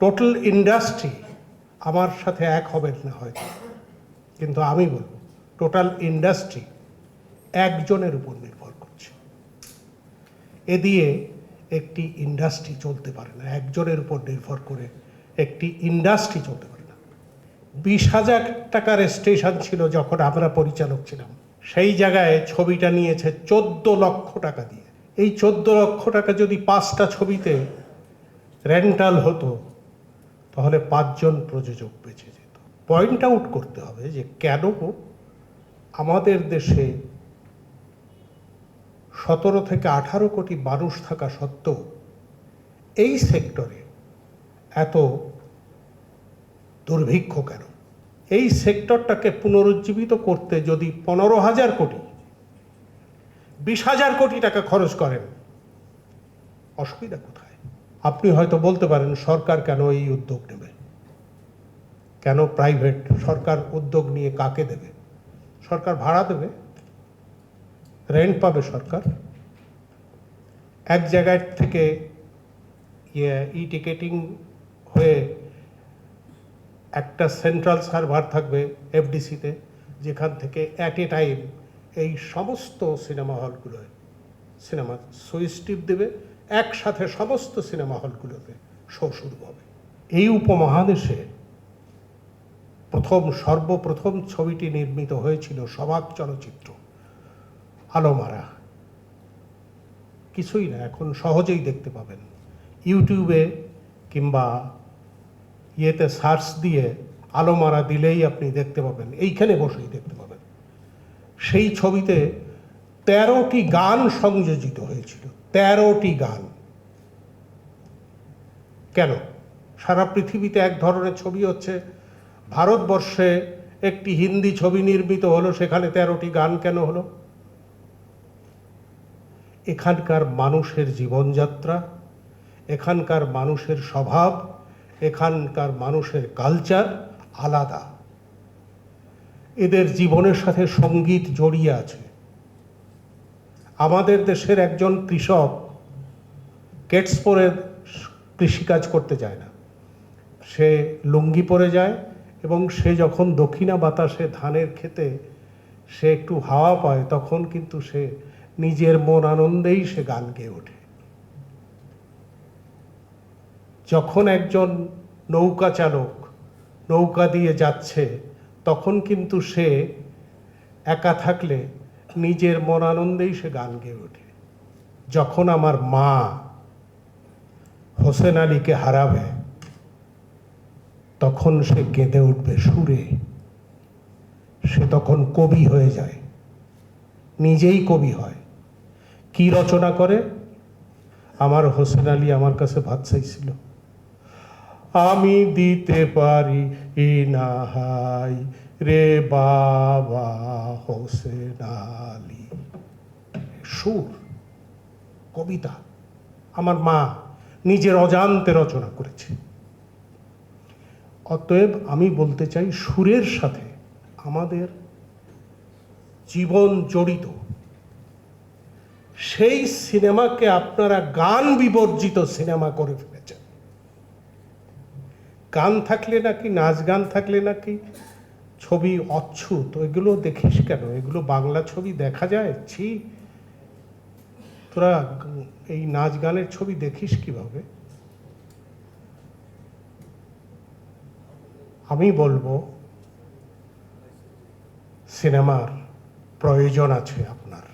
Total industry আমার সাথে এক হবেন না হয়তো, কিন্তু আমি বলবো টোটাল ইন্ডাস্ট্রি একজনের উপর নির্ভর করছে। এ দিয়ে একটি ইন্ডাস্ট্রি চলতে পারে না, একজনের উপর নির্ভর করে একটি ইন্ডাস্ট্রি চলতে পারে না। 20,000 টাকার স্টেশন ছিল যখন আমরা পরিচালক ছিলাম, সেই জায়গায় ছবিটা নিয়েছে 14 লক্ষ টাকা দিয়ে। এই 14 লক্ষ টাকা যদি 5টা ছবিতে রেন্টাল হতো তাহলে 5 জন প্রযোজক বেঁচে যেত। পয়েন্ট আউট করতে হবে যে কেন আমাদের দেশে 17 থেকে 18 কোটি মানুষ থাকা সত্ত্বেও এই সেক্টরে এত দুর্ভিক্ষ কেন। এই সেক্টরটাকে পুনরুজ্জীবিত করতে যদি 15,000 কোটি 20,000 কোটি টাকা খরচ করেন, অসুবিধা কোথায়? আপনি হয়তো বলতে পারেন সরকার কেন এই উদ্যোগ নেবে, কেন প্রাইভেট? সরকার উদ্যোগ নিয়ে কাকে দেবে? সরকার ভাড়া দেবে, রেন্ট পাবে সরকার। এক জায়গায় থেকে ই টিকেটিং হয়ে একটা সেন্ট্রাল সার্ভার থাকবে এফডিসিতে, যেখান থেকে অ্যাট এ টাইম এই সমস্ত সিনেমা হলগুলোয় সিনেমা সুইচ টিপ দেবে, একসাথে সমস্ত সিনেমা হলগুলোতে শো শুরু হবে। এই উপমহাদেশে সর্বপ্রথম ছবিটি নির্মিত হয়েছিল সবাক চলচ্চিত্র, আলোমারা। কিছুই না, এখন সহজেই দেখতে পাবেন ইউটিউবে কিংবা ইয়েতে সার্চ দিয়ে আলোমারা দিলেই আপনি দেখতে পাবেন, এইখানে বসেই দেখতে পাবেন। সেই ছবিতে 13টি গান সংযোজিত হয়েছিল, 13টি গান। কেন? সারা পৃথিবীতে এক ধরনের ছবি হচ্ছে, ভারতবর্ষে একটি হিন্দি ছবি নির্মিত হলো, সেখানে 13টি গান কেন হলো? এখানকার মানুষের জীবনযাত্রা, এখানকার মানুষের স্বভাব, এখানকার মানুষের কালচার আলাদা। এদের জীবনের সাথে সঙ্গীত জড়িয়ে আছে। আমাদের দেশের একজন কৃষক কেটস পরে কৃষিকাজ করতে যায় না, সে লুঙ্গি পরে যায়, এবং সে যখন দক্ষিণা বাতাসে ধানের খেতে সে একটু হাওয়া পায়, তখন কিন্তু সে নিজের মন আনন্দেই সে গান গেয়ে ওঠে। যখন একজন নৌকা চালক নৌকা দিয়ে যাচ্ছে, তখন কিন্তু সে একা থাকলে নিজের মন আনন্দেই সে গান গেয়ে ওঠে। যখন আমার মা হোসেন আলীকে হারাবে, তখন সে কেঁদে উঠবে সুরে। সে তখন কবি হয়ে যায়, নিজেই কবি হয়। কি রচনা করে? আমার হোসেন আলী আমার কাছে ভাত চাইছিল, আমি দিতে পারি না হাই রে বাবা হোসেন আলী। সুর, কবিতা আমার মা নিজের অজান্তে রচনা করেছে। অতএব আমি বলতে চাই, সুরের সাথে আমাদের জীবন জড়িত। সেই সিনেমাকে আপনারা গান বিবর্জিত সিনেমা করে ফেলেছেন। গান থাকলে নাকি, নাচ গান থাকলে নাকি ছবি অচ্ছুত। এগুলো দেখিস কেন? এগুলো বাংলা ছবি দেখা যায়? ছি, তোরা এই নাচ গানের ছবি দেখিস কিভাবে? আমি বলবো সিনেমার প্রয়োজন আছে আপনার।